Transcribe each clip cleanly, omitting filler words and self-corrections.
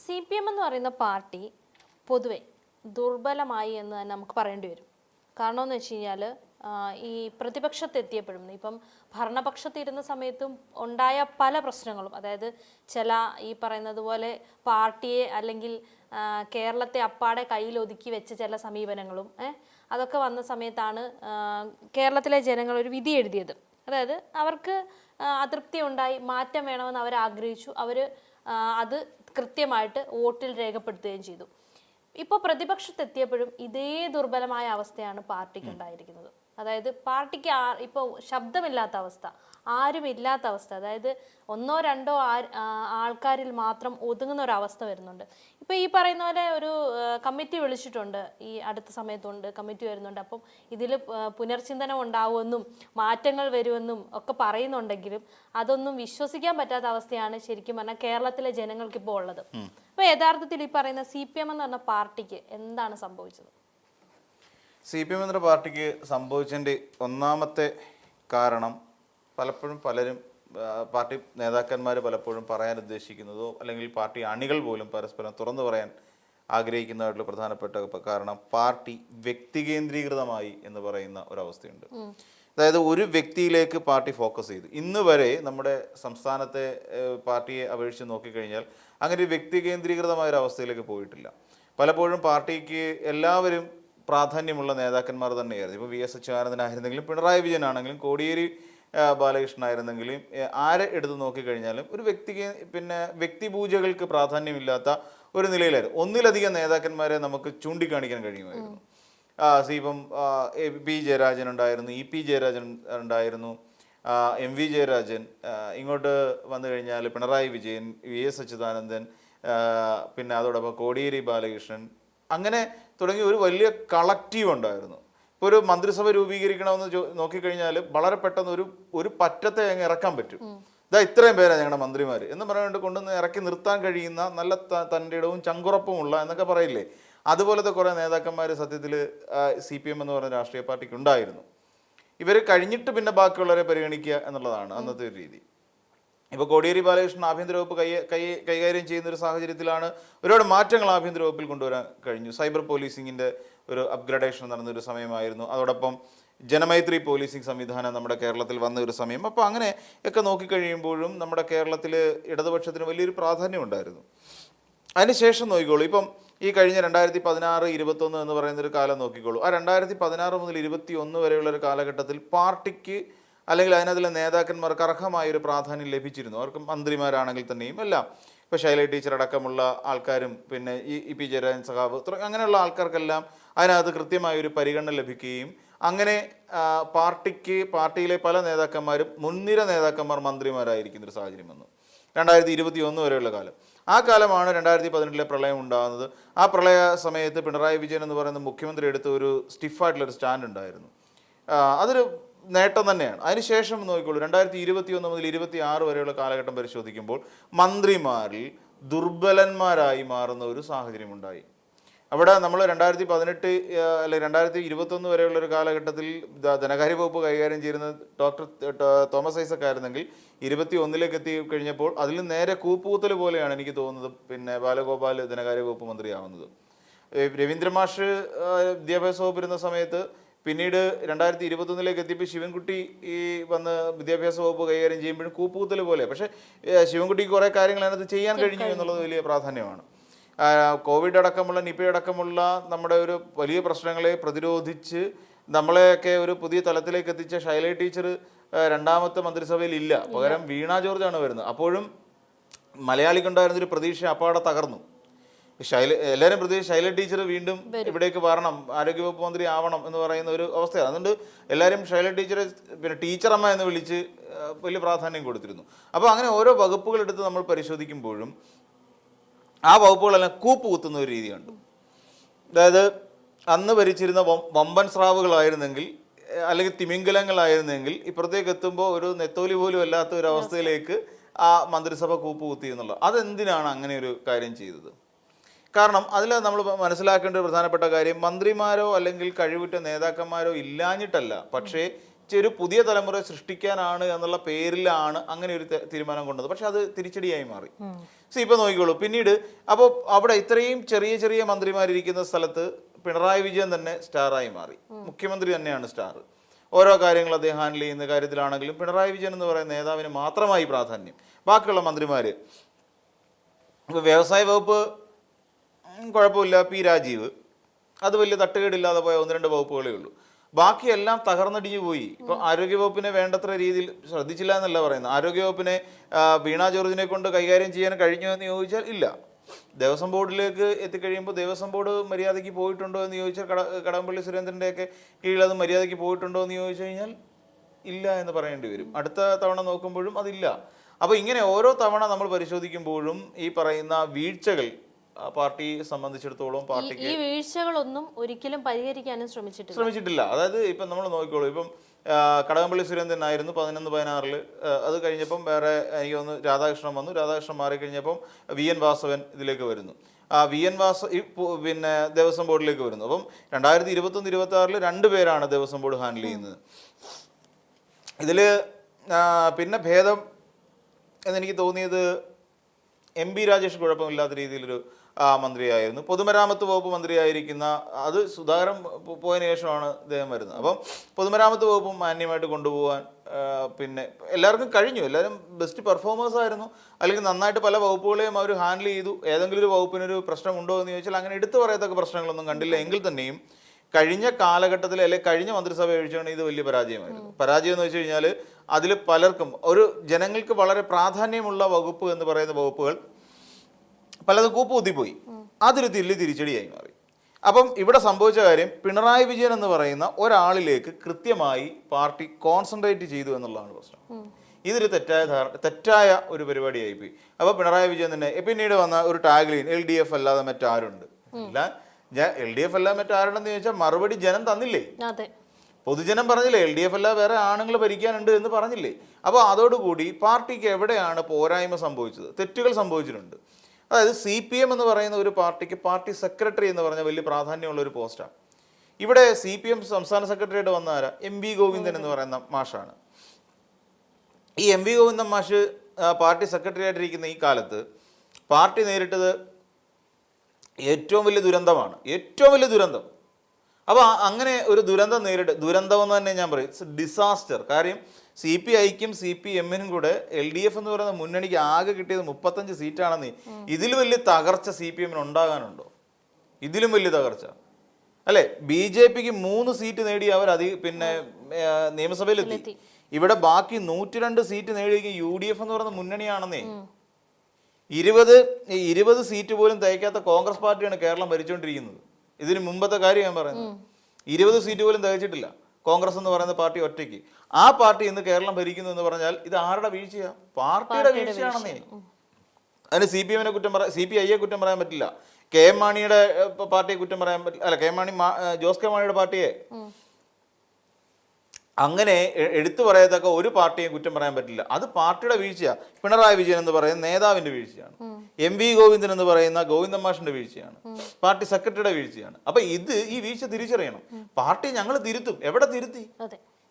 CPM എന്ന് പറയുന്ന party പൊതുവെ ദുർബലമായി എന്ന് തന്നെ നമുക്ക് പറയേണ്ടി വരും. കാരണം എന്ന് വെച്ച് കഴിഞ്ഞാൽ ഈ പ്രതിപക്ഷത്തെത്തിയപ്പോഴും ഇപ്പം ഭരണപക്ഷത്തിരുന്ന സമയത്തും ഉണ്ടായ പല പ്രശ്നങ്ങളും, അതായത് ചില ഈ പറയുന്നത് പോലെ പാർട്ടിയെ അല്ലെങ്കിൽ കേരളത്തെ അപ്പാടെ കയ്യിൽ ഒതുക്കി വെച്ച ചില സമീപനങ്ങളും അതൊക്കെ വന്ന സമയത്താണ് കേരളത്തിലെ ജനങ്ങൾ ഒരു വിധി എഴുതിയത്. അതായത് അവർക്ക് അതൃപ്തി ഉണ്ടായി, മാറ്റം വേണമെന്ന് അവർ ആഗ്രഹിച്ചു, അവർ അത് കൃത്യമായിട്ട് വോട്ടിൽ രേഖപ്പെടുത്തുകയും ചെയ്തു. ഇപ്പോൾ പ്രതിപക്ഷത്തെത്തിയപ്പോഴും ഇതേ ദുർബലമായ അവസ്ഥയാണ് പാർട്ടിക്ക് ഉണ്ടായിരിക്കുന്നത്. അതായത് പാർട്ടിക്ക് ഇപ്പോൾ ശബ്ദമില്ലാത്ത അവസ്ഥ, ആരുമില്ലാത്ത അവസ്ഥ, അതായത് ഒന്നോ രണ്ടോ ആൾക്കാരിൽ മാത്രം ഒതുങ്ങുന്ന ഒരു അവസ്ഥ വരുന്നുണ്ട്. ഇപ്പോൾ ഈ പറയുന്ന പോലെ ഒരു കമ്മിറ്റി വിളിച്ചിട്ടുണ്ട്, ഈ അടുത്ത സമയത്തുണ്ട് കമ്മിറ്റി വരുന്നുണ്ട്. അപ്പം ഇതിൽ പുനർചിന്തനം ഉണ്ടാവുമെന്നും മാറ്റങ്ങൾ വരുമെന്നും ഒക്കെ പറയുന്നുണ്ടെങ്കിലും അതൊന്നും വിശ്വസിക്കാൻ പറ്റാത്ത അവസ്ഥയാണ് ശരിക്കും പറഞ്ഞാൽ കേരളത്തിലെ ജനങ്ങൾക്ക് ഇപ്പോൾ ഉള്ളത്. അപ്പോൾ യഥാർത്ഥത്തിൽ ഈ പറയുന്ന CPM എന്ന് പറഞ്ഞ പാർട്ടിക്ക് എന്താണ് സംഭവിച്ചത്? CPM എന്ന പാർട്ടിക്ക് സംഭവിച്ചതിൻ്റെ ഒന്നാമത്തെ കാരണം പലപ്പോഴും പലരും പാർട്ടി നേതാക്കന്മാർ പലപ്പോഴും പറയാൻ ഉദ്ദേശിക്കുന്നതോ അല്ലെങ്കിൽ പാർട്ടി അണികൾ പോലും പരസ്പരം തുറന്നു പറയാൻ ആഗ്രഹിക്കുന്നതായിട്ടുള്ള പ്രധാനപ്പെട്ട കാരണം പാർട്ടി വ്യക്തികേന്ദ്രീകൃതമായി എന്ന് പറയുന്ന ഒരവസ്ഥയുണ്ട്. അതായത് ഒരു വ്യക്തിയിലേക്ക് പാർട്ടി ഫോക്കസ് ചെയ്തു. ഇന്ന് വരെ നമ്മുടെ സംസ്ഥാനത്തെ പാർട്ടിയെ അപേക്ഷിച്ച് നോക്കിക്കഴിഞ്ഞാൽ അങ്ങനെ ഒരു വ്യക്തി കേന്ദ്രീകൃതമായ ഒരു അവസ്ഥയിലേക്ക് പോയിട്ടില്ല. പലപ്പോഴും പാർട്ടിക്ക് എല്ലാവരും പ്രാധാന്യമുള്ള നേതാക്കന്മാർ തന്നെയായിരുന്നു. ഇപ്പോൾ VS അച്യുതാനന്ദനായിരുന്നെങ്കിലും പിണറായി വിജയനാണെങ്കിലും കോടിയേരി ബാലകൃഷ്ണനായിരുന്നെങ്കിലും ആരെ എടുത്ത് നോക്കിക്കഴിഞ്ഞാലും ഒരു വ്യക്തിപൂജകൾക്ക് പ്രാധാന്യമില്ലാത്ത ഒരു നിലയിലായിരുന്നു. ഒന്നിലധികം നേതാക്കന്മാരെ നമുക്ക് ചൂണ്ടിക്കാണിക്കാൻ കഴിയുമായിരുന്നു. ഇപ്പം P ജയരാജൻ ഉണ്ടായിരുന്നു, EP ജയരാജൻ ഉണ്ടായിരുന്നു, MV ജയരാജൻ, ഇങ്ങോട്ട് വന്നു കഴിഞ്ഞാൽ പിണറായി വിജയൻ, VS അച്യുതാനന്ദൻ, പിന്നെ അതോടൊപ്പം കോടിയേരി ബാലകൃഷ്ണൻ, അങ്ങനെ തുടങ്ങി ഒരു വലിയ കളക്റ്റീവ് ഉണ്ടായിരുന്നു. ഇപ്പോൾ ഒരു മന്ത്രിസഭ രൂപീകരിക്കണമെന്ന് നോക്കിക്കഴിഞ്ഞാൽ വളരെ പെട്ടെന്ന് ഒരു പറ്റത്തെ അങ്ങ് ഇറക്കാൻ പറ്റും. ഇതാ ഇത്രയും പേരാണ് ഞങ്ങളുടെ മന്ത്രിമാർ എന്ന് പറയാണ്ട് കൊണ്ടുവന്ന് ഇറക്കി നിർത്താൻ കഴിയുന്ന നല്ല തൻ്റെ ഇടവും ചങ്കുറപ്പുമുള്ള എന്നൊക്കെ പറയില്ലേ, അതുപോലത്തെ കുറേ നേതാക്കന്മാർ സത്യത്തിൽ CPM എന്ന് പറയുന്ന രാഷ്ട്രീയ പാർട്ടിക്ക് ഉണ്ടായിരുന്നു. ഇവർ കഴിഞ്ഞിട്ട് പിന്നെ ബാക്കിയുള്ളവരെ പരിഗണിക്കുക എന്നുള്ളതാണ് അന്നത്തെ ഒരു രീതി. ഇപ്പോൾ കോടിയേരി ബാലകൃഷ്ണൻ ആഭ്യന്തര വകുപ്പ് കൈകാര്യം ചെയ്യുന്ന ഒരു സാഹചര്യത്തിലാണ് ഒരുപാട് മാറ്റങ്ങൾ ആഭ്യന്തര വകുപ്പിൽ കൊണ്ടുവരാൻ കഴിഞ്ഞു. സൈബർ പോലീസിങ്ങിൻ്റെ ഒരു അപ്ഗ്രഡേഷൻ നടന്നൊരു സമയമായിരുന്നു. അതോടൊപ്പം ജനമൈത്രി പോലീസിംഗ് സംവിധാനം നമ്മുടെ കേരളത്തിൽ വന്ന ഒരു സമയം. അപ്പോൾ അങ്ങനെ ഒക്കെ നോക്കിക്കഴിയുമ്പോഴും നമ്മുടെ കേരളത്തിൽ ഇടതുപക്ഷത്തിന് വലിയൊരു പ്രാധാന്യം ഉണ്ടായിരുന്നു. അതിനുശേഷം നോക്കിക്കോളൂ, ഇപ്പം ഈ കഴിഞ്ഞ 2016-21 എന്ന് പറയുന്നൊരു കാലം നോക്കിക്കോളൂ. ആ 2016 മുതൽ 21 വരെയുള്ളൊരു കാലഘട്ടത്തിൽ പാർട്ടിക്ക് അല്ലെങ്കിൽ അതിനകത്തുള്ള നേതാക്കന്മാർക്ക് അർഹമായൊരു പ്രാധാന്യം ലഭിച്ചിരുന്നു. അവർക്ക് മന്ത്രിമാരാണെങ്കിൽ തന്നെയും എല്ലാം. ഇപ്പോൾ ശൈല ടീച്ചർ അടക്കമുള്ള ആൾക്കാരും പിന്നെ EP ജയരാജൻ സഖാവ് അങ്ങനെയുള്ള ആൾക്കാർക്കെല്ലാം അതിനകത്ത് കൃത്യമായൊരു പരിഗണന ലഭിക്കുകയും അങ്ങനെ പാർട്ടിയിലെ പല നേതാക്കന്മാരും മുൻനിര നേതാക്കന്മാർ മന്ത്രിമാരായിരിക്കുന്നൊരു സാഹചര്യം വന്നു. 2021 വരെയുള്ള കാലം. ആ കാലമാണ് 2018 പ്രളയം ഉണ്ടാകുന്നത്. ആ പ്രളയ സമയത്ത് പിണറായി വിജയൻ എന്ന് പറയുന്ന മുഖ്യമന്ത്രി എടുത്ത ഒരു സ്റ്റിഫായിട്ടുള്ളൊരു സ്റ്റാൻഡ് ഉണ്ടായിരുന്നു. അതൊരു നേട്ടം തന്നെയാണ്. അതിനുശേഷം നോക്കിക്കോളൂ, 2021 മുതൽ 26 വരെയുള്ള കാലഘട്ടം പരിശോധിക്കുമ്പോൾ മന്ത്രിമാരിൽ ദുർബലന്മാരായി മാറുന്ന ഒരു സാഹചര്യം ഉണ്ടായി. അവിടെ നമ്മൾ 2018 അല്ലെങ്കിൽ 2021 വരെയുള്ളൊരു കാലഘട്ടത്തിൽ ധനകാര്യ വകുപ്പ് കൈകാര്യം ചെയ്യുന്ന ഡോക്ടർ തോമസ് ഐസക് ആയിരുന്നെങ്കിൽ 21 എത്തി കഴിഞ്ഞപ്പോൾ അതിൽ നേരെ കൂപ്പുകുത്തൽ പോലെയാണ് എനിക്ക് തോന്നുന്നത് പിന്നെ ബാലഗോപാൽ ധനകാര്യ വകുപ്പ് മന്ത്രിയാവുന്നത്. രവീന്ദ്ര മാഷ് വിദ്യാഭ്യാസ വകുപ്പ് ഇരുന്ന സമയത്ത് പിന്നീട് 2021 എത്തിയപ്പോൾ ശിവൻകുട്ടി ഈ വന്ന് വിദ്യാഭ്യാസ വകുപ്പ് കൈകാര്യം ചെയ്യുമ്പോഴും കൂപ്പുകുത്തൽ പോലെ. പക്ഷേ ശിവൻകുട്ടിക്ക് കുറേ കാര്യങ്ങൾ അതിനകത്ത് ചെയ്യാൻ കഴിഞ്ഞു എന്നുള്ളത് വലിയ പ്രാധാന്യമാണ്. കോവിഡ് അടക്കമുള്ള നിപ അടക്കമുള്ള നമ്മുടെ ഒരു വലിയ പ്രശ്നങ്ങളെ പ്രതിരോധിച്ച് നമ്മളെയൊക്കെ ഒരു പുതിയ തലത്തിലേക്ക് എത്തിച്ച ശൈല ടീച്ചർ രണ്ടാമത്തെ മന്ത്രിസഭയിൽ ഇല്ല. പകരം വീണ ജോർജാണ് വരുന്നത്. അപ്പോഴും മലയാളിക്കുണ്ടായിരുന്നൊരു പ്രതീക്ഷ അപ്പാടെ തകർന്നു. എല്ലാവരും പ്രത്യേകിച്ച് ശൈല ടീച്ചർ വീണ്ടും ഇവിടേക്ക് വരണം, ആരോഗ്യവകുപ്പ് മന്ത്രി ആവണം എന്ന് പറയുന്ന ഒരു അവസ്ഥയാണ്. അതുകൊണ്ട് എല്ലാവരും ശൈല ടീച്ചറെ പിന്നെ ടീച്ചറമ്മ എന്ന് വിളിച്ച് വലിയ പ്രാധാന്യം കൊടുത്തിരുന്നു. അപ്പോൾ അങ്ങനെ ഓരോ വകുപ്പുകൾ എടുത്ത് നമ്മൾ പരിശോധിക്കുമ്പോഴും ആ വകുപ്പുകളെല്ലാം കൂപ്പ് കുത്തുന്ന ഒരു രീതിയുണ്ട്. അതായത് അന്ന് ഭരിച്ചിരുന്ന വമ്പൻ സ്രാവുകളായിരുന്നെങ്കിൽ അല്ലെങ്കിൽ തിമിംഗലങ്ങളായിരുന്നെങ്കിൽ ഇപ്പുറത്തേക്ക് എത്തുമ്പോൾ ഒരു നെത്തോലി പോലും അല്ലാത്ത ഒരു അവസ്ഥയിലേക്ക് ആ മന്ത്രിസഭ കൂപ്പ് കുത്തി എന്നുള്ളത്. അതെന്തിനാണ് അങ്ങനെ ഒരു കാര്യം ചെയ്തത്? കാരണം അതിൽ നമ്മൾ മനസ്സിലാക്കേണ്ട ഒരു പ്രധാനപ്പെട്ട കാര്യം, മന്ത്രിമാരോ അല്ലെങ്കിൽ കഴിവുറ്റ നേതാക്കന്മാരോ ഇല്ലാഞ്ഞിട്ടല്ല, പക്ഷേ ഒരു പുതിയ തലമുറ സൃഷ്ടിക്കാനാണ് എന്നുള്ള പേരിലാണ് അങ്ങനെ ഒരു തീരുമാനം കൊണ്ടത്. പക്ഷെ അത് തിരിച്ചടിയായി മാറി. ഇപ്പൊ നോക്കിക്കോളൂ, പിന്നീട് അപ്പോൾ അവിടെ ഇത്രയും ചെറിയ ചെറിയ മന്ത്രിമാരിരിക്കുന്ന സ്ഥലത്ത് പിണറായി വിജയൻ തന്നെ സ്റ്റാറായി മാറി. മുഖ്യമന്ത്രി തന്നെയാണ് സ്റ്റാർ. ഓരോ കാര്യങ്ങൾ അദ്ദേഹം ഹാൻഡിൽ ചെയ്യുന്ന കാര്യത്തിലാണെങ്കിലും പിണറായി വിജയൻ എന്ന് പറയുന്ന നേതാവിന് മാത്രമായി പ്രാധാന്യം. ബാക്കിയുള്ള മന്ത്രിമാര് ഇപ്പൊ വ്യവസായ വകുപ്പ് കുഴപ്പമില്ല, പി രാജീവ്, അത് വലിയ തട്ടുകേടില്ലാതെ പോയ 1-2 വകുപ്പുകളേ ഉള്ളൂ. ബാക്കിയെല്ലാം തകർന്നടിഞ്ഞു പോയി. ഇപ്പൊ ആരോഗ്യവകുപ്പിനെ വേണ്ടത്ര രീതിയിൽ ശ്രദ്ധിച്ചില്ല എന്നല്ല പറയുന്നത്. ആരോഗ്യവകുപ്പിനെ വീണ ജോർജിനെ കൊണ്ട് കൈകാര്യം ചെയ്യാൻ കഴിഞ്ഞോ എന്ന് ചോദിച്ചാൽ ഇല്ല. ദേവസ്വം ബോർഡിലേക്ക് എത്തിക്കഴിയുമ്പോൾ ദേവസ്വം ബോർഡ് മര്യാദയ്ക്ക് പോയിട്ടുണ്ടോ എന്ന് ചോദിച്ചാൽ കടകംപള്ളി സുരേന്ദ്രൻ്റെയൊക്കെ കീഴിൽ അത് മര്യാദയ്ക്ക് പോയിട്ടുണ്ടോ എന്ന് ചോദിച്ചു കഴിഞ്ഞാൽ ഇല്ല എന്ന് പറയേണ്ടി വരും. അടുത്ത തവണ നോക്കുമ്പോഴും അതില്ല. അപ്പോൾ ഇങ്ങനെ ഓരോ തവണ നമ്മൾ പരിശോധിക്കുമ്പോഴും ഈ പറയുന്ന വീഴ്ചകൾ പാർട്ടിയെ സംബന്ധിച്ചിടത്തോളം പാർട്ടിക്ക് ഈ വീഴ്ചകളൊന്നും ഒരിക്കലും പരിഹരിക്കാനും ശ്രമിച്ചിട്ടില്ല. അതായത് ഇപ്പം നമ്മൾ നോക്കിക്കോളൂ, ഇപ്പം കടകംപള്ളി സുരേന്ദ്രൻ ആയിരുന്നു 11-16 അത് കഴിഞ്ഞപ്പം വേറെ എനിക്ക് തോന്നുന്നു രാധാകൃഷ്ണൻ വന്നു. രാധാകൃഷ്ണൻ മാറിക്കഴിഞ്ഞപ്പം VN വാസവൻ ഇതിലേക്ക് വരുന്നു. VN പിന്നെ ദേവസ്വം ബോർഡിലേക്ക് വരുന്നു. അപ്പം 2021-26 2 പേരാണ് ദേവസ്വം ബോർഡ് ഹാൻഡിൽ ചെയ്യുന്നത്. ഇതിൽ പിന്നെ ഭേദം എന്നെനിക്ക് തോന്നിയത് MP രാജേഷ് കുഴപ്പമില്ലാത്ത രീതിയിലൊരു മന്ത്രിയായിരുന്നു. പൊതുമരാമത്ത് വകുപ്പ് മന്ത്രിയായിരിക്കുന്ന അത് സുധാകരൻ പോയതിനു ശേഷമാണ് അദ്ദേഹം വരുന്നത്. അപ്പം പൊതുമരാമത്ത് വകുപ്പും മാന്യമായിട്ട് കൊണ്ടുപോകാൻ പിന്നെ എല്ലാവർക്കും കഴിഞ്ഞു. എല്ലാവരും ബെസ്റ്റ് പെർഫോമേഴ്സ് ആയിരുന്നു. അല്ലെങ്കിൽ നന്നായിട്ട് പല വകുപ്പുകളെയും അവർ ഹാൻഡിൽ ചെയ്തു. ഏതെങ്കിലും ഒരു വകുപ്പിനൊരു പ്രശ്നമുണ്ടോ എന്ന് ചോദിച്ചാൽ അങ്ങനെ എടുത്തു പറയത്തക്ക പ്രശ്നങ്ങളൊന്നും കണ്ടില്ല. എങ്കിൽ തന്നെയും കഴിഞ്ഞ കാലഘട്ടത്തിൽ അല്ലെങ്കിൽ കഴിഞ്ഞ മന്ത്രിസഭ ഒഴിച്ചാണ് ഇത് വലിയ പരാജയമായിരുന്നു. പരാജയം എന്ന് വെച്ച് കഴിഞ്ഞാൽ അതിൽ പലർക്കും ഒരു ജനങ്ങൾക്ക് വളരെ പ്രാധാന്യമുള്ള വകുപ്പ് എന്ന് പറയുന്ന വകുപ്പുകൾ പലതും കൂപ്പുകുത്തിപ്പോയി. അതൊരു തിരിച്ചടിയായി മാറി. അപ്പം ഇവിടെ സംഭവിച്ച കാര്യം പിണറായി വിജയൻ എന്ന് പറയുന്ന ഒരാളിലേക്ക് കൃത്യമായി പാർട്ടി കോൺസെൻട്രേറ്റ് ചെയ്തു എന്നുള്ളതാണ് പ്രശ്നം. ഇതൊരു തെറ്റായ ഒരു പരിപാടിയായിപ്പോയി. അപ്പോൾ പിണറായി വിജയൻ തന്നെ പിന്നീട് വന്ന ഒരു ടാഗ്ലൈൻ LDF അല്ലാതെ മറ്റാരുണ്ട് ഇല്ല. LDF അല്ലാതെ മറ്റാരുണ്ടെന്ന് ചോദിച്ചാൽ മറുപടി ജനം തന്നില്ലേ? പൊതുജനം പറഞ്ഞില്ലേ LDF അല്ലാതെ വേറെ ആണുങ്ങൾ ഭരിക്കാനുണ്ട് എന്ന് പറഞ്ഞില്ലേ? അപ്പോൾ അതോടുകൂടി പാർട്ടിക്ക് എവിടെയാണ് പോരായ്മ സംഭവിച്ചത്? തെറ്റുകൾ സംഭവിച്ചിട്ടുണ്ട്. അതായത് CPM എന്ന് പറയുന്ന ഒരു പാർട്ടിക്ക് പാർട്ടി സെക്രട്ടറി എന്ന് പറഞ്ഞ വലിയ പ്രാധാന്യമുള്ള ഒരു പോസ്റ്റാണ്. ഇവിടെ CPM സംസ്ഥാന സെക്രട്ടറിയായിട്ട് വന്ന ആരാ? MV ഗോവിന്ദൻ എന്ന് പറയുന്ന മാഷാണ്. ഈ MV ഗോവിന്ദൻ മാഷ് പാർട്ടി സെക്രട്ടറി ആയിട്ടിരിക്കുന്ന ഈ കാലത്ത് പാർട്ടി നേരിട്ടത് ഏറ്റവും വലിയ ദുരന്തമാണ്. ഏറ്റവും വലിയ ദുരന്തം. അപ്പോൾ അങ്ങനെ ഒരു ദുരന്തം എന്ന് തന്നെ ഞാൻ പറയും, ഡിസാസ്റ്റർ. കാര്യം CPIക്കും CPMനും കൂടെ LDF എന്ന് പറയുന്ന മുന്നണിക്ക് ആകെ കിട്ടിയത് 35 സീറ്റാണെന്ന്. ഇതിൽ വലിയ തകർച്ച CPMന് ഉണ്ടാകാനുണ്ടോ? ഇതിലും വലിയ തകർച്ച അല്ലെ? BJPക്ക് 3 സീറ്റ് നേടി അവർ പിന്നെ നിയമസഭയിലെത്തി. ഇവിടെ ബാക്കി 102 സീറ്റ് നേടിയ UDF എന്ന് പറയുന്ന മുന്നണിയാണെന്നേ. 20 സീറ്റ് പോലും തയ്ക്കാത്ത കോൺഗ്രസ് പാർട്ടിയാണ് കേരളം ഭരിച്ചുകൊണ്ടിരിക്കുന്നത്. ഇതിന് മുമ്പത്തെ കാര്യം ഞാൻ പറയുന്നത്. 20 സീറ്റ് പോലും തികച്ചിട്ടില്ല കോൺഗ്രസ് എന്ന് പറയുന്ന പാർട്ടി ഒറ്റയ്ക്ക്. ആ പാർട്ടി ഇന്ന് കേരളം ഭരിക്കുന്നു എന്ന് പറഞ്ഞാൽ ഇത് ആരുടെ വീഴ്ചയാ? പാർട്ടിയുടെ വീഴ്ചയാണെന്നേ. അതിന് CPMനെ കുറ്റം പറയാം, CPIയെ കുറ്റം പറയാൻ പറ്റില്ല, KM മാണിയുടെ പാർട്ടിയെ കുറ്റം പറയാൻ പറ്റില്ല. അല്ല, ജോസ് കെ മാണിയുടെ പാർട്ടിയെ അങ്ങനെ എടുത്തു പറയത്തക്ക ഒരു പാർട്ടിയും കുറ്റം പറയാൻ പറ്റില്ല. അത് പാർട്ടിയുടെ വീഴ്ചയാണ്. പിണറായി വിജയൻ എന്ന് പറയുന്ന നേതാവിന്റെ വീഴ്ചയാണ്. MV ഗോവിന്ദൻ എന്ന് പറയുന്ന ഗോവിന്ദൻ മാഷിന്റെ വീഴ്ചയാണ്. പാർട്ടി സെക്രട്ടറിയുടെ വീഴ്ചയാണ്. അപ്പൊ ഈ വീഴ്ച തിരിച്ചറിയണം. പാർട്ടി ഞങ്ങൾ തിരുത്തും. എവിടെ തിരുത്തി?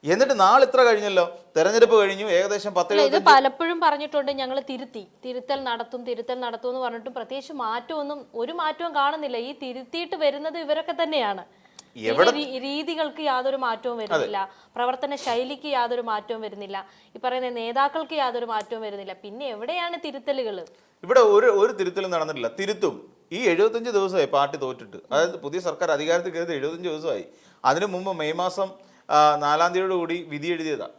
എന്നിട്ട് നാളെ ഇത്ര കഴിഞ്ഞല്ലോ, തെരഞ്ഞെടുപ്പ് കഴിഞ്ഞു, ഏകദേശം 10 പലപ്പോഴും പറഞ്ഞിട്ടുണ്ട് ഞങ്ങൾ തിരുത്തൽ നടത്തും എന്ന് പറഞ്ഞിട്ടും പ്രത്യേകിച്ച് ഒരു മാറ്റവും കാണുന്നില്ല. ഈ തിരുത്തിയിട്ട് വരുന്നത് ഇവരൊക്കെ തന്നെയാണ്. രീതികൾക്ക് യാതൊരു മാറ്റവും വരുന്നില്ല, പ്രവർത്തന ശൈലിക്ക് യാതൊരു മാറ്റവും വരുന്നില്ല, ഈ പറയുന്ന നേതാക്കൾക്ക് യാതൊരു മാറ്റവും വരുന്നില്ല. പിന്നെ എവിടെയാണ് തിരുത്തലുകൾ? ഇവിടെ ഒരു തിരുത്തലും നടന്നിട്ടില്ല. തിരുത്തും. ഈ 75 ദിവസമായി പാർട്ടി തോറ്റിട്ട്. അതായത് പുതിയ സർക്കാർ അധികാരത്തിൽ കയറി 75 ദിവസമായി. അതിനു മുമ്പ് മെയ് മാസം 4-ാം തീയതിയോടുകൂടി വിധി എഴുതിയതാ,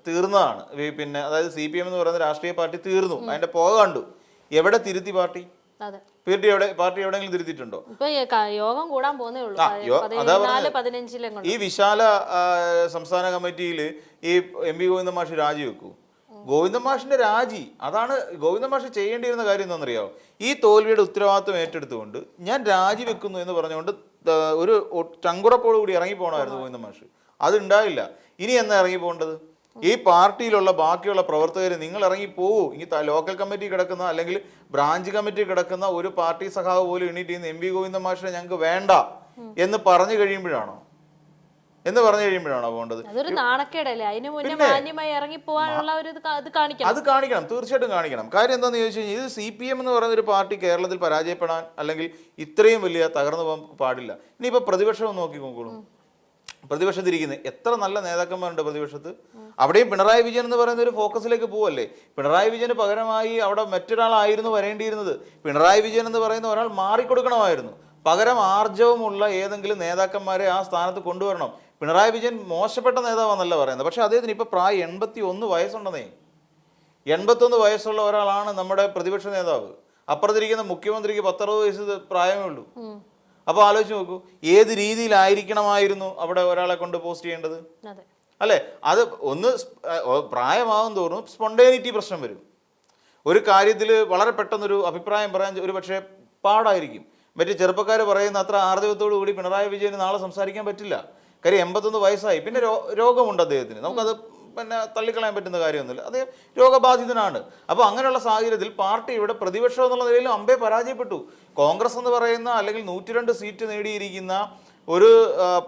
തീർന്നതാണ്. പിന്നെ അതായത് CPM എന്ന് പറയുന്ന രാഷ്ട്രീയ പാർട്ടി തീർന്നു, അതിന്റെ പോക കണ്ടു. എവിടെ തിരുത്തി പാർട്ടി? പാർട്ടി എവിടെയെങ്കിലും തിരുത്തിയിട്ടുണ്ടോ? യോഗം കൂടാൻ പോകുന്നേ ഉള്ളൂ. ഈ വിശാല സംസ്ഥാന കമ്മിറ്റിയിൽ ഈ MV ഗോവിന്ദൻ മാഷ് രാജിവെക്കൂ. ഗോവിന്ദൻ മാഷിന്റെ രാജി, അതാണ് ഗോവിന്ദൻ മാഷ് ചെയ്യേണ്ടിയിരുന്ന കാര്യം എന്താണെന്നറിയാമോ? ഈ തോൽവിയുടെ ഉത്തരവാദിത്വം ഏറ്റെടുത്തുകൊണ്ട് ഞാൻ രാജിവെക്കുന്നു എന്ന് പറഞ്ഞുകൊണ്ട് ഒരു ചങ്കുറപ്പോടുകൂടി ഇറങ്ങിപ്പോണമായിരുന്നു ഗോവിന്ദൻ മാഷ്. അതുണ്ടായില്ല. ഇനി എന്നാ ഇറങ്ങിപ്പോണ്ടത്? ഈ പാർട്ടിയിലുള്ള ബാക്കിയുള്ള പ്രവർത്തകർ നിങ്ങൾ ഇറങ്ങിപ്പോവൂ. ഇനി ലോക്കൽ കമ്മിറ്റി കിടക്കുന്ന അല്ലെങ്കിൽ ബ്രാഞ്ച് കമ്മിറ്റി കിടക്കുന്ന ഒരു പാർട്ടി സഖാവ് പോലും എണീറ്റ് MV ഗോവിന്ദൻ മാഷിനെ ഞങ്ങൾക്ക് വേണ്ട എന്ന് പറഞ്ഞു കഴിയുമ്പോഴാണോ? എന്ന് പറഞ്ഞു കഴിയുമ്പോഴാണോ പോകേണ്ടത്? അതൊരു നാണക്കേടല്ലേ? അതിന് മുന്നേ മാന്യമായി ഇറങ്ങി പോകാനുള്ള ഒരു ഇത് കാണിക്കണം. അത് കാണിക്കണം, തീർച്ചയായിട്ടും കാണിക്കണം. കാര്യം എന്താണെന്ന് ചോദിച്ചു കഴിഞ്ഞാൽ ഇത് CPM എന്ന് പറയുന്ന ഒരു പാർട്ടി കേരളത്തിൽ പരാജയപ്പെടാൻ അല്ലെങ്കിൽ ഇത്രയും വലിയ തകർന്നു പോകാൻ പാടില്ല. ഇനിയിപ്പോൾ പ്രതിപക്ഷം നോക്കി നോക്കോളൂ, പ്രതിപക്ഷത്തിരിക്കുന്നത് എത്ര നല്ല നേതാക്കന്മാരുണ്ട് പ്രതിപക്ഷത്ത്. അവിടെയും പിണറായി വിജയൻ എന്ന് പറയുന്ന ഒരു ഫോക്കസിലേക്ക് പോവല്ലേ. പിണറായി വിജയന് പകരമായി അവിടെ മറ്റൊരാളായിരുന്നു വരേണ്ടിയിരുന്നത്. പിണറായി വിജയൻ എന്ന് പറയുന്ന ഒരാൾ മാറിക്കൊടുക്കണമായിരുന്നു. പകരം ആർജവമുള്ള ഏതെങ്കിലും നേതാക്കന്മാരെ ആ സ്ഥാനത്ത് കൊണ്ടുവരണം. പിണറായി വിജയൻ മോശപ്പെട്ട നേതാവാന്നല്ല പറയുന്നത്, പക്ഷെ അദ്ദേഹത്തിന് ഇപ്പൊ പ്രായം 81 വയസ്സുണ്ടെന്നേ. 81 വയസ്സുള്ള ഒരാളാണ് നമ്മുടെ പ്രതിപക്ഷ നേതാവ്. അപ്പുറത്തിരിക്കുന്ന മുഖ്യമന്ത്രിക്ക് 10-60 വയസ്സ് പ്രായമേ ഉള്ളൂ. അപ്പോൾ ആലോചിച്ച് നോക്കൂ, ഏത് രീതിയിലായിരിക്കണമായിരുന്നു അവിടെ ഒരാളെ കൊണ്ട് പോസ്റ്റ് ചെയ്യേണ്ടത് അല്ലേ? അത് ഒന്ന് പ്രായമാകും തോറും സ്പോണ്ടേനിറ്റി പ്രശ്നം വരും. ഒരു കാര്യത്തിൽ വളരെ പെട്ടെന്നൊരു അഭിപ്രായം പറയാൻ ഒരു പക്ഷേ പാടായിരിക്കും. മറ്റ് ചെറുപ്പക്കാർ പറയുന്ന അത്ര ആർജവത്തോടു കൂടി പിണറായി വിജയന് നാളെ സംസാരിക്കാൻ പറ്റില്ല. കാര്യം 81 വയസ്സായി, പിന്നെ രോഗമുണ്ട് അദ്ദേഹത്തിന്. നമുക്കത് പിന്നെ തള്ളിക്കളയാൻ പറ്റുന്ന കാര്യമൊന്നുമില്ല. അദ്ദേഹം രോഗബാധിതനാണ്. അപ്പോൾ അങ്ങനെയുള്ള സാഹചര്യത്തിൽ പാർട്ടി ഇവിടെ പ്രതിപക്ഷം എന്നുള്ള നിലയിൽ അമ്പേ പരാജയപ്പെട്ടു. കോൺഗ്രസ് എന്ന് പറയുന്ന അല്ലെങ്കിൽ 102 സീറ്റ് നേടിയിരിക്കുന്ന ഒരു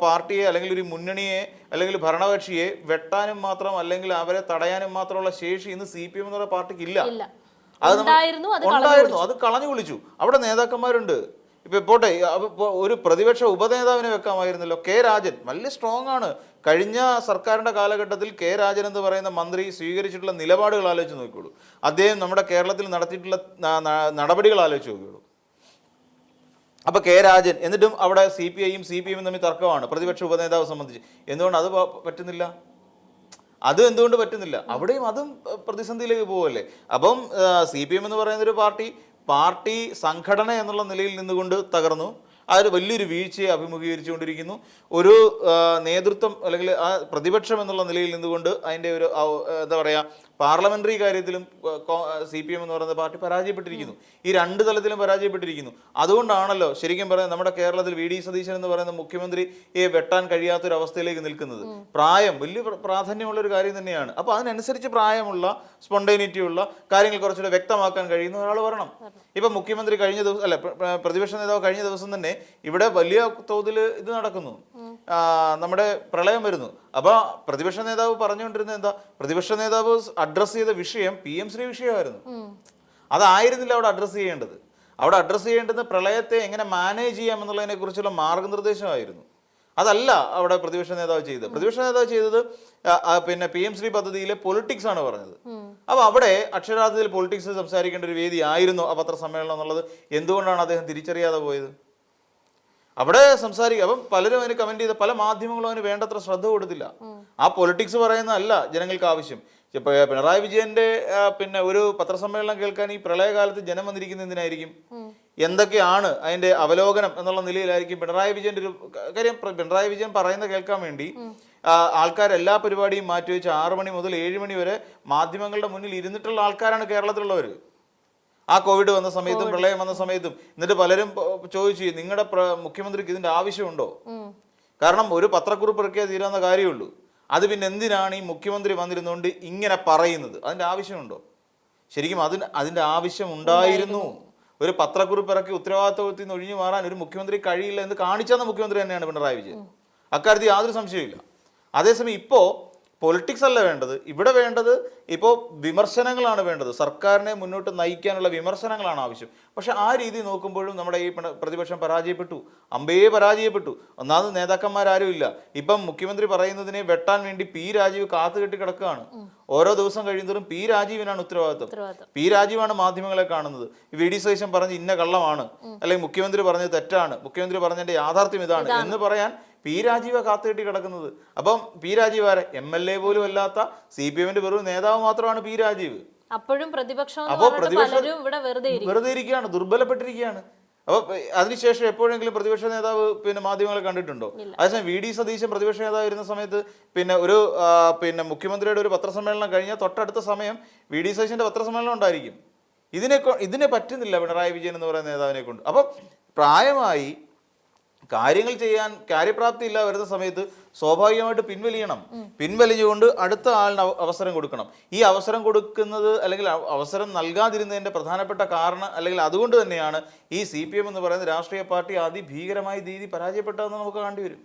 പാർട്ടിയെ അല്ലെങ്കിൽ ഒരു മുന്നണിയെ അല്ലെങ്കിൽ ഭരണകക്ഷിയെ വെട്ടാനും മാത്രം അല്ലെങ്കിൽ അവരെ തടയാനും മാത്രമുള്ള ശേഷി ഇന്ന് CPM എന്ന് പറയുന്ന പാർട്ടിക്ക് ഇല്ല. അത് ഉണ്ടായിരുന്നു, അത് കളഞ്ഞു വിളിച്ചു. അവിടെ നേതാക്കന്മാരുണ്ട്. ഇപ്പൊ പോട്ടെ, ഒരു പ്രതിപക്ഷ ഉപനേതാവിനെ വെക്കാമായിരുന്നല്ലോ. കെ രാജൻ വലിയ സ്ട്രോങ് ആണ്. കഴിഞ്ഞ സർക്കാരിന്റെ കാലഘട്ടത്തിൽ കെ രാജൻ എന്ന് പറയുന്ന മന്ത്രി സ്വീകരിച്ചിട്ടുള്ള നിലപാടുകൾ ആലോചിച്ച് നോക്കിയോളൂ. അദ്ദേഹം നമ്മുടെ കേരളത്തിൽ നടത്തിയിട്ടുള്ള നടപടികൾ ആലോചിച്ച് നോക്കിയോളൂ. അപ്പൊ കെ രാജൻ, എന്നിട്ടും അവിടെ CPIയും CPM തമ്മിൽ തർക്കമാണ് പ്രതിപക്ഷ ഉപനേതാവ് സംബന്ധിച്ച്. എന്തുകൊണ്ട് അത് പറ്റുന്നില്ല? അത് എന്തുകൊണ്ട് പറ്റുന്നില്ല? അവിടെയും അതും പ്രതിസന്ധിയിലേക്ക് പോവല്ലേ. അപ്പം CPM എന്ന് പറയുന്ന ഒരു പാർട്ടി സംഘടന എന്നുള്ള നിലയിൽ നിന്നുകൊണ്ട് തകർന്നു. അതൊരു വലിയൊരു വീഴ്ചയെ അഭിമുഖീകരിച്ചുകൊണ്ടിരിക്കുന്നു. ഒരു നേതൃത്വം അല്ലെങ്കിൽ ആ പ്രതിപക്ഷം എന്നുള്ള നിലയിൽ നിന്നുകൊണ്ട് അതിൻ്റെ ഒരു എന്താ പറയുക പാർലമെന്ററി കാര്യത്തിലും CPM എന്ന് പറയുന്ന പാർട്ടി പരാജയപ്പെട്ടിരിക്കുന്നു. ഈ രണ്ട് തലത്തിലും പരാജയപ്പെട്ടിരിക്കുന്നു. അതുകൊണ്ടാണല്ലോ ശരിക്കും പറയാം നമ്മുടെ കേരളത്തിൽ VD സതീശൻ എന്ന് പറയുന്ന മുഖ്യമന്ത്രിയെ വെട്ടാൻ കഴിയാത്തൊരവസ്ഥയിലേക്ക് നിൽക്കുന്നത്. പ്രായം വലിയ പ്രാധാന്യമുള്ള ഒരു കാര്യം തന്നെയാണ്. അപ്പോൾ അതിനനുസരിച്ച് പ്രായമുള്ള സ്പോണ്ടേനിറ്റി ഉള്ള കാര്യങ്ങൾ കുറച്ചുകൂടെ വ്യക്തമാക്കാൻ കഴിയുന്ന ഒരാൾ വരണം. ഇപ്പം മുഖ്യമന്ത്രി കഴിഞ്ഞ ദിവസം അല്ല പ്രതിപക്ഷ നേതാവ് കഴിഞ്ഞ ദിവസം തന്നെ ഇവിടെ വലിയ തോതിൽ ഇത് നടക്കുന്നു, നമ്മുടെ പ്രളയം വരുന്നു. അപ്പോൾ പ്രതിപക്ഷ നേതാവ് പറഞ്ഞുകൊണ്ടിരുന്നത് എന്താ? പ്രതിപക്ഷ നേതാവ് അഡ്രസ്സ് ചെയ്ത വിഷയം PM ശ്രീ വിഷയമായിരുന്നു. അതായിരുന്നില്ല അവിടെ അഡ്രസ്സ് ചെയ്യേണ്ടത്. അവിടെ അഡ്രസ്സ് ചെയ്യേണ്ടത് പ്രളയത്തെ എങ്ങനെ മാനേജ് ചെയ്യാം എന്നുള്ളതിനെ കുറിച്ചുള്ള മാർഗനിർദ്ദേശമായിരുന്നു. അതല്ല അവിടെ പ്രതിപക്ഷ നേതാവ് ചെയ്തത്. പ്രതിപക്ഷ നേതാവ് ചെയ്തത് പിന്നെ PM ശ്രീ പദ്ധതിയിലെ പൊളിറ്റിക്സ് ആണ് പറഞ്ഞത്. അപ്പോൾ അവിടെ അക്ഷരാർത്ഥത്തിൽ പൊളിറ്റിക്സ് സംസാരിക്കേണ്ട ഒരു വേദി ആയിരുന്നു ആ പത്രസമ്മേളനം എന്നുള്ളത് എന്തുകൊണ്ടാണ് അദ്ദേഹം തിരിച്ചറിയാതെ പോയത്? അവിടെ സംസാരിക്കുക. അപ്പം പലരും അതിന് കമന്റ് ചെയ്ത പല മാധ്യമങ്ങളും അതിന് വേണ്ടത്ര ശ്രദ്ധ കൊടുത്തില്ല. ആ പൊളിറ്റിക്സ് പറയുന്നതല്ല ജനങ്ങൾക്ക് ആവശ്യം. പിണറായി വിജയന്റെ പിന്നെ ഒരു പത്രസമ്മേളനം കേൾക്കാൻ ഈ പ്രളയകാലത്ത് ജനം വന്നിരിക്കുന്ന എന്തിനായിരിക്കും? എന്തൊക്കെയാണ് അതിന്റെ അവലോകനം എന്നുള്ള നിലയിലായിരിക്കും പിണറായി വിജയന്റെ ഒരു കാര്യം. പിണറായി വിജയൻ പറയുന്ന കേൾക്കാൻ വേണ്ടി ആൾക്കാർ എല്ലാ പരിപാടിയും മാറ്റിവെച്ച് 6 മണി മുതൽ 7 മണി വരെ മാധ്യമങ്ങളുടെ മുന്നിൽ ഇരുന്നിട്ടുള്ള ആൾക്കാരാണ് കേരളത്തിലുള്ളവർ. ആ കോവിഡ് വന്ന സമയത്തും പ്രളയം വന്ന സമയത്തും. എന്നിട്ട് പലരും ചോദിച്ചു, നിങ്ങളുടെ മുഖ്യമന്ത്രിക്ക് ഇതിന്റെ ആവശ്യമുണ്ടോ? കാരണം ഒരു പത്രക്കുറിപ്പ് ഇറക്കിയാൽ തീരാവുന്ന കാര്യമുള്ളൂ. അത് പിന്നെ എന്തിനാണ് ഈ മുഖ്യമന്ത്രി വന്നിരുന്നുകൊണ്ട് ഇങ്ങനെ പറയുന്നത്? അതിന്റെ ആവശ്യമുണ്ടോ? ശരിക്കും അതിന്റെ ആവശ്യം ഉണ്ടായിരുന്നു. ഒരു പത്രക്കുറിപ്പ് ഇറക്കി ഉത്തരവാദിത്വത്തിൽ നിന്ന് ഒഴിഞ്ഞു മാറാൻ ഒരു മുഖ്യമന്ത്രി കഴിയില്ല എന്ന് കാണിച്ചെന്ന മുഖ്യമന്ത്രി തന്നെയാണ് പിണറായി വിജയൻ. അക്കാര്യത്തിൽ യാതൊരു സംശയമില്ല. അതേസമയം ഇപ്പോൾ പൊളിറ്റിക്സ് അല്ല വേണ്ടത്. ഇവിടെ വേണ്ടത് ഇപ്പോൾ വിമർശനങ്ങളാണ് വേണ്ടത്. സർക്കാരിനെ മുന്നോട്ട് നയിക്കാനുള്ള വിമർശനങ്ങളാണ് ആവശ്യം. പക്ഷെ ആ രീതി നോക്കുമ്പോഴും നമ്മുടെ ഈ പ്രതിപക്ഷം പരാജയപ്പെട്ടു, അമ്പേ പരാജയപ്പെട്ടു. ഒന്നാമത് നേതാക്കന്മാരാരും ഇല്ല. ഇപ്പം മുഖ്യമന്ത്രി പറയുന്നതിനെ വെട്ടാൻ വേണ്ടി രാജീവ് കാത്തുകെട്ടി കിടക്കുകയാണ്. ഓരോ ദിവസം കഴിയുന്നതും രാജീവിനാണ് ഉത്തരവാദിത്വം. രാജീവാണ് മാധ്യമങ്ങളെ കാണുന്നത്. VD സതീശൻ പറഞ്ഞ് ഇന്ന കള്ളമാണ്, അല്ലെങ്കിൽ മുഖ്യമന്ത്രി പറഞ്ഞത് തെറ്റാണ്, മുഖ്യമന്ത്രി പറഞ്ഞതിന്റെ യാഥാർത്ഥ്യം ഇതാണ് എന്ന് പറയാൻ രാജീവ കാത്തുകെട്ടി കിടക്കുന്നത്. അപ്പം രാജീവ് ആരെ? MLA പോലും അല്ലാത്ത CPMന്റെ വെറും നേതാവ് മാത്രമാണ് രാജീവ്. അപ്പോഴും പ്രതിപക്ഷം വെറുതെ ഇരിക്കുകയാണ്, ദുർബലപ്പെട്ടിരിക്കുകയാണ്. അപ്പൊ അതിനുശേഷം എപ്പോഴെങ്കിലും പ്രതിപക്ഷ നേതാവ് പിന്നെ മാധ്യമങ്ങളെ കണ്ടിട്ടുണ്ടോ? അതേസമയം VD സതീശൻ പ്രതിപക്ഷ നേതാവ് ഇരുന്ന സമയത്ത് പിന്നെ ഒരു മുഖ്യമന്ത്രിയുടെ ഒരു പത്രസമ്മേളനം കഴിഞ്ഞാൽ തൊട്ടടുത്ത സമയം VD സതീശന്റെ പത്രസമ്മേളനം ഉണ്ടായിരിക്കും. ഇതിനെ പറ്റുന്നില്ല പിണറായി വിജയൻ എന്ന് പറയുന്ന നേതാവിനെ കൊണ്ട്. അപ്പൊ പ്രായമായി കാര്യങ്ങൾ ചെയ്യാൻ കാര്യപ്രാപ്തി ഇല്ല വരുന്ന സമയത്ത് സ്വാഭാവികമായിട്ട് പിൻവലിഞ്ഞുകൊണ്ട് അടുത്ത ആളിന് അവസരം കൊടുക്കണം. ഈ അവസരം കൊടുക്കുന്നത് അല്ലെങ്കിൽ അവസരം നൽകാതിരുന്നതിന്റെ പ്രധാനപ്പെട്ട കാരണം അല്ലെങ്കിൽ അതുകൊണ്ട് തന്നെയാണ് ഈ CPM എന്ന് പറയുന്ന രാഷ്ട്രീയ പാർട്ടി അതിഭീകരമായ രീതി പരാജയപ്പെട്ടതെന്ന് നമുക്ക് കാണേണ്ടി വരും.